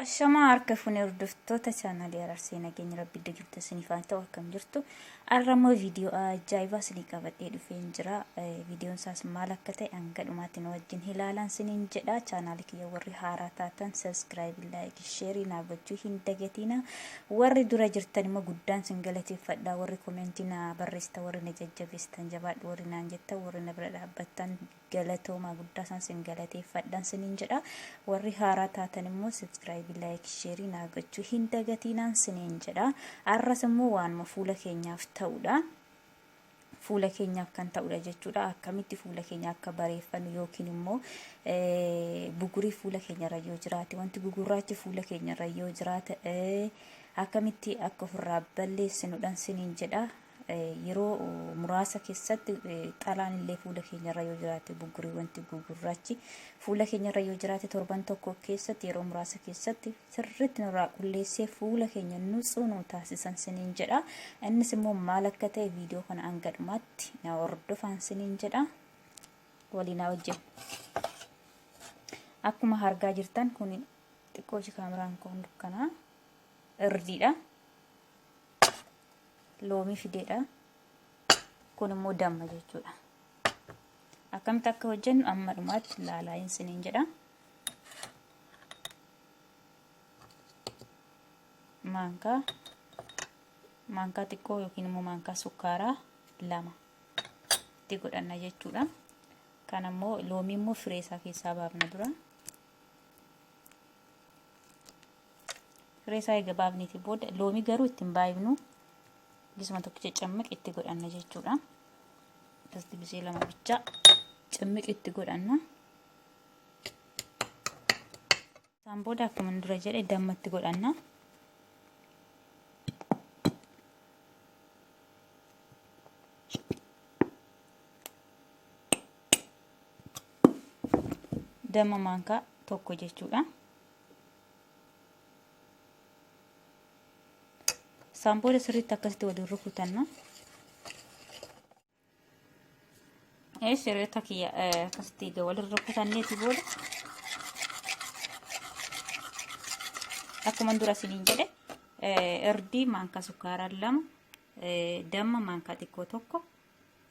Ashama harka fuunee hordoftoota chaanaalii Ararsee nageenya rabbi jirtu sinifaan ta'u akkam jirtu arramoo viidiyoo ajaa'ibaa sinii qabadhee dhufeen jira. Viidiyoon isaas maal akka ta'e hanga dhumaatiin wajjin ilaalan siniin jedha. Chaanaalii kiyya warri haaraa taatan subscribe, like, share na gochuu hin dagatina. Warri dura jirtan immoo guddaan sin galateeffadha. Warri komentii na barreessita, warri na jajjabeessitan jabaadhu, warri naan jettan, warri na bira dhaabbattan galatooma guddaa san sin galateeffadhan siniin jedha. Warri haaraa taatan immoo subscribe, like, share na gochuu hin dagatinaan siniin jedha. Arras immoo waan fuula keenyaaf ta'udha. Fuula keenyaaf kan ta'udha jechuudha. Akkamitti fuula keenya akka bareeffannu yookiin immoo bugurii fuula keenyarra yoo jiraate, wanti gugurraachi fuula keenyarra yoo jiraate akkamitti akka ofirraa balleessinudhaan siniin jedha. Yeroo muraasa keessatti xalaan illee fuula keenyarra yoo jiraate, bugurii wanti gugurraachi fuula keenyarra yoo jiraate torban tokko keessatti yeroo muraasa keessatti sirriitti nurraa qulleessee fuula keenya nutsuu nu taasisan siniin jedha. Innis immoo maal akka ta'e viidiyoo kana hanga dhumaatti na hordofaa siniin jedha. Waliin wajjin akkuma argaa jirtan kun xiqqoo kaameraan kun dukkanaa irdiidha. Loomii fideedha. Kun immoo damma jechuudha. Akkamitti akka hojjennu amma dhumaatti ilaalaa siniin jedha. Maankaa xiqqoo yookiin immoo maankaa sukkaaraa 2 itti godhanna jechuudha. Kan immoo loomii immoo firee isaa keessaa baafna dura. Firee isaa eega baafneeti booda loomii garuu ittiin baay'ifnu gisuma tokko cimmiq itti godhanna jechuudha. Tasti bisee 2 bicha cimmiq itti godhanna. Isaan booda akkuma dura jedhe damma itti godhanna. Damma maankaa tokko jechuudha. Samboda sirriitti akkasitti waliin rukutanna. Sirriitti akkasitti waliin rukutanneeti booda akkuma dura siniin jedhe irdii maankaa sukkaaraa 2, damma maankaa xiqqoo tokko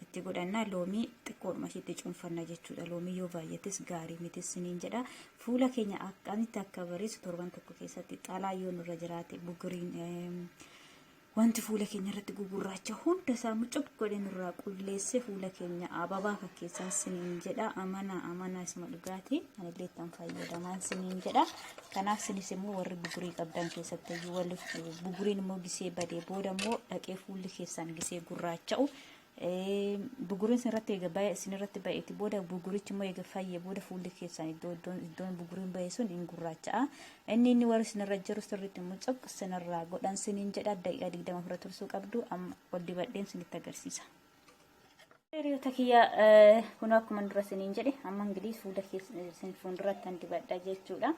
itti godhanna. Loomii xiqqoodhuma ishiitti cuunfanna jechuudha. Loomii yoo baay'ates gaarii miti siniin jedha. Fuula keenya akkamitti akka bareessu torban tokko keessatti xalaa yoo nurra jiraate, buguriin wanti fuula keenya irratti gugurraacha hunda isaa mucuq godhe nurraa qulleessee fuula keenya ababaa fakkeessan siniin jedha. Amana isuma dhugaatii anillee tan fayyadamaan siniin jedha. Kanaaf sinis immoo warri bugurii qabdan keessatti buguriin immoo gisee badee booda immoo dhaqee fuulli keessan gisee gurraacha'u. Buguriin sinirratti baay'eeti booda bugurichi immoo eega fayyee booda fuulli keessan iddoon buguriin baay'ee sun hin gurraacha'a. Inni warri sinirra jiru sirriitti mucuq sinirraa godhan siniin jedha. Daqiiqaa 20 fira tursuu qabdu. Amma ol dibadheen sinitti agarsiisa. Hiriyoota kiyya kun akkuma dura siniin jedhe amma ingilis fuula keessan fuulduratti kan dibadha jechuudha.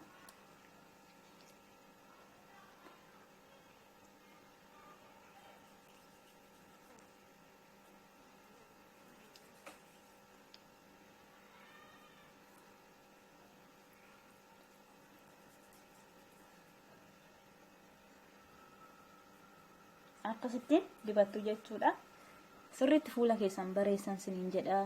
Akkasitti dibattu jechuudha. Sirriitti fuula keessan bareessan siniin jedha.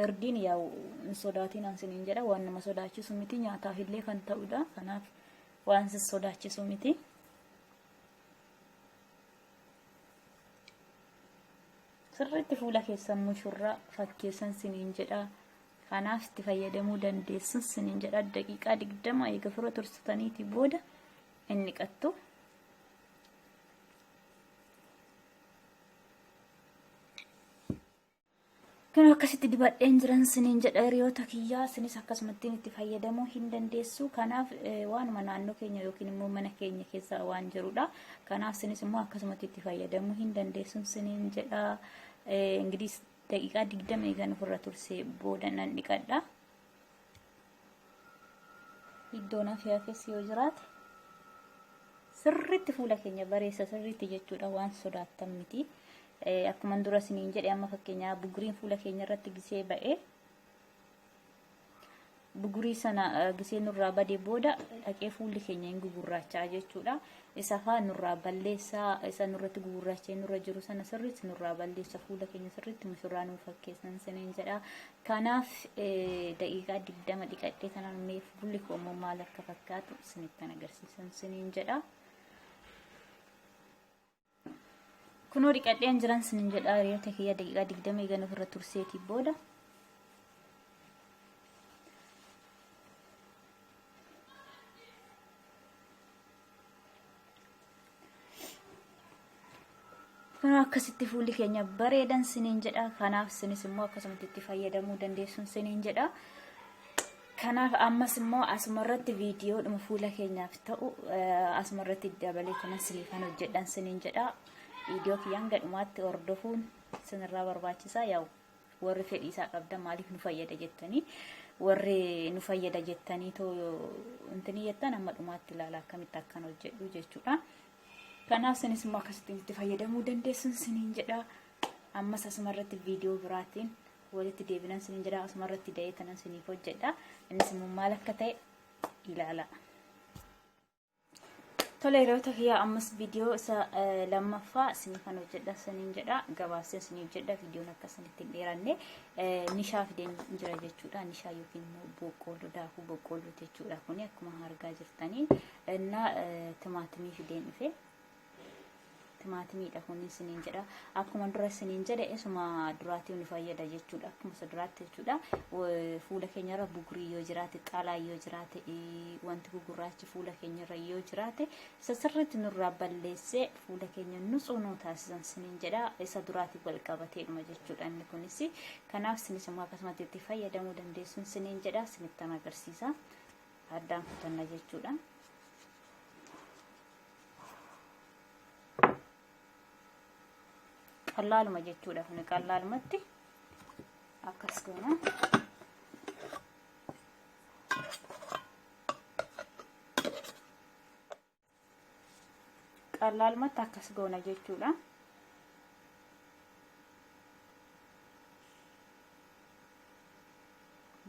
Irdiin yaa hin sodaatinaan siniin jedha. Waan nama sodaachisu miti, nyaataaf illee kan ta'udha. Kanaaf waan sodaachisu miti. Sirriitti fuula keessan mushurraa fakkeessan siniin jedha. Kanaaf itti fayyadamuu dandeessan siniin jedha. Daqiiqaa 20 eega fira tursitaniiti booda inni qattu. Kan akkasitti dibadheen jiran siniin jedha. Hiriyoota kiyyaa sinis akkasumatti itti fayyadamuu hin dandeessu. Kanaaf waanuma naannoo keenya yookiin immoo mana keenya keessa waan jirudha. Kanaaf sinis immoo akkasumatti itti fayyadamuu hin dandeessu siniin jedha. Ingilis daqiiqaa 20 eegan ofirra tursee booda nan dhiqadha. Iddoon hafeefes yoo jiraate sirriitti fuula keenya bareessa sirriitti jechuudha. Waan sodaattan miti. Akkuma dura siniin jedhe amma fakkeenyaa buguriin fuula keenya irratti gisee ba'e bugurii sana gisee nurraa badee booda dhaqee fuulli keenya hin gugurraachaa jechuudha. Isa faa nurraa balleessaa, isa nurratti gugurraachee nurra jiru sana sirriitti nurraa balleessa, fuula keenya sirriitti mushurraa nuuf fakkeessan siniin jedha. Kanaaf daqiiqaa 20 dhiqadhee tanaan mee fuulli koo maal akka fakkaatu isinittan agarsiisan siniin jedha. Kunoo dhiqadheen jiran siniin jedha. Hiriyoota kiyya daqiiqaa 20 eegana ofirra turseetii booda kunoo akkasitti fuulli keenya bareedan siniin jedha. Kanaaf sinis immoo akkasumatti itti fayyadamuu dandeessuun siniin jedha. Kanaaf ammas immoo asumarratti viidiyoodhuma fuula keenyaaf ta'u asumarratti dabalee kana siniifan hojjedhan siniin jedha. Viidiyoo kiyyaan gadhumaatti hordofuun sinirraa barbaachisaa. Yaa'u warri fedhii isaa qabda maaliif nu fayyada jettanii, warri nu fayyada jettanii too intini jettan amma dhumaatti ilaala akkamitti akkan hojjedhu jechuudha. Kanaaf sinis immoo akkasitti itti fayyadamuu dandeessuun siniin jedha. Ammas asumarratti viidiyoo biraatiin walitti deebinan siniin jedha. Asumarratti da'ee tanan siniif hojjedha. Innis immoo maal akka ta'e ilaala. Tole hiriyoota kiyyaa ammas viidiyoo isa lammaffaa siniifan hojjedha siniin jedha. Gabaasee siniif jedha. Viidiyoon akkasinitti hin dheeranne nishaa fideen jira jechuudha. Nishaa yookiin immoo boqqolloo, daakuu boqqolloo jechuudha. Kuni akkuma argaa jirtanii innaa timaatimii fideen dhufe. Timaatimiidha kun siniin jedha. Akkuma dura siniin jedhe isuma duraatii nu fayyada jechuudha. Akkuma duraatti jechuudha. Fuula keenyarra bugurii yoo jiraate, xaalaa yoo jiraate, wanti gugurraachi fuula keenyarra yoo jiraate isa sirriitti nurraa balleessee fuula keenya nutsuu nuu taasisan siniin jedha. Isa duraatii wal qabateedhuma jechuudha inni kunis. Kanaaf sinis immoo akkasumatti itti fayyadamuu dandeessuun siniin jedha. Sinittan agarsiisa. Addaan kutanna jechuudha. Qallaaluma jechuudha. Kun qallaalumatti akkas goona. Qallaalumatti akkas goona jechuudha.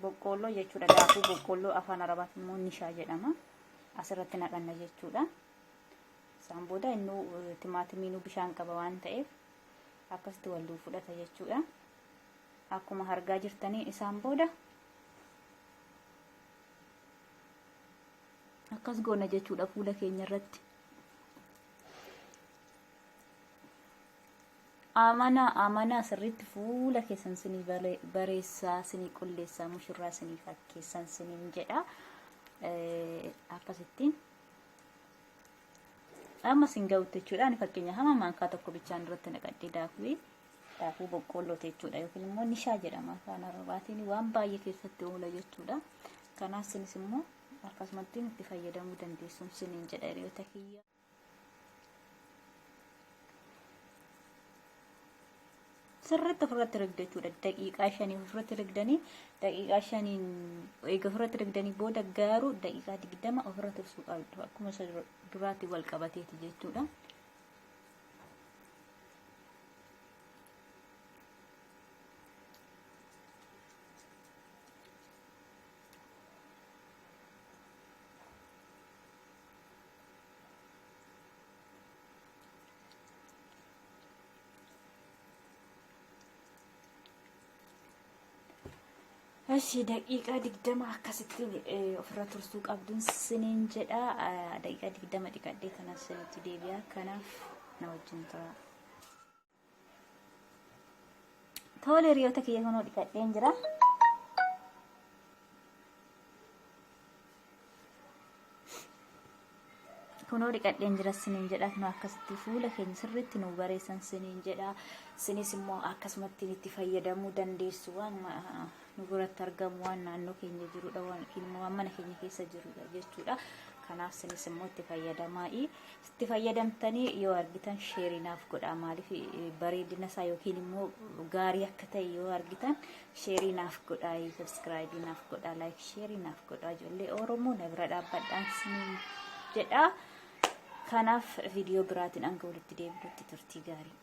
Boqqolloo jechuudha. Daakuu boqqolloo afaan Arabaatti immoo nishaa jedhama. Asirratti naqanna jechuudha. Isaan booda innuu timaatimiinuu bishaan qaba waan ta'eef akkasitti wal fudhata jechuudha. Akkuma argaa jirtanii isaan booda akkas goona jechuudha fuula keenya irratti. Amana sirriitti fuula keessan sinii bareessaa, sinii qulleessaa, mushurraa sinii fakkeessan siniin jedha. Akkasittiin amma singawutti jechuudha. Ani fakkeenya hama maankaa tokko bichaan duratti naqadhee daakuu boqqolloo jechuudha yookiin immoo nishaa jedhama afaan Arabaatiin. Waan baay'ee keessatti oola jechuudha. Kanaaf sinis immoo akkasumatti itti fayyadamuu dandeessuun siniin jedha hiriyoota kiyya. Sirriitti ofirratti rigdu jechuudha. Daqiiqaa 5 ofirratti rigdanii, daqiiqaa 5 eega ofirratti rigdanii booda garuu daqiiqaa 20 ofirra tursuu qabdu. Akkuma duraatti wal qabateeti jechuudha. Ashi daqiiqaa 20 akkasitti ofirra tursuu qabduun siniin jedha. Daqiiqaa 20 dhiqadhee kanas itti deebi'a. Kanaaf na wajjin tura. Tole hiriyoota kiyya kunoo dhiqadheen jira. Kunoo dhiqadheen jira siniin jedha. Kunoo akkasitti fuula keenya sirriitti nu bareessan siniin jedha. Sinis immoo akkasumatti itti fayyadamuu dandeessu. Waan nu biratti argamu waan naannoo keenya jirudha, waan mana keenya keessa jirudha jechuudha. Kanaaf sinis immoo itti fayyadamaa'i. Itti fayyadamtanii yoo argitan sheerii naaf godhaa. Maaliif bareedina isaa yookiin immoo gaarii akka ta'e yoo argitan sheerii naaf godhaa, subscribe naaf godhaa, like sheerii naaf godhaa. Ijoollee Oromoo na bira dhaabbadhaan siniin jedha. Kanaaf viidiyoo biraatiin hanga walitti deebinutti turtii gaarii.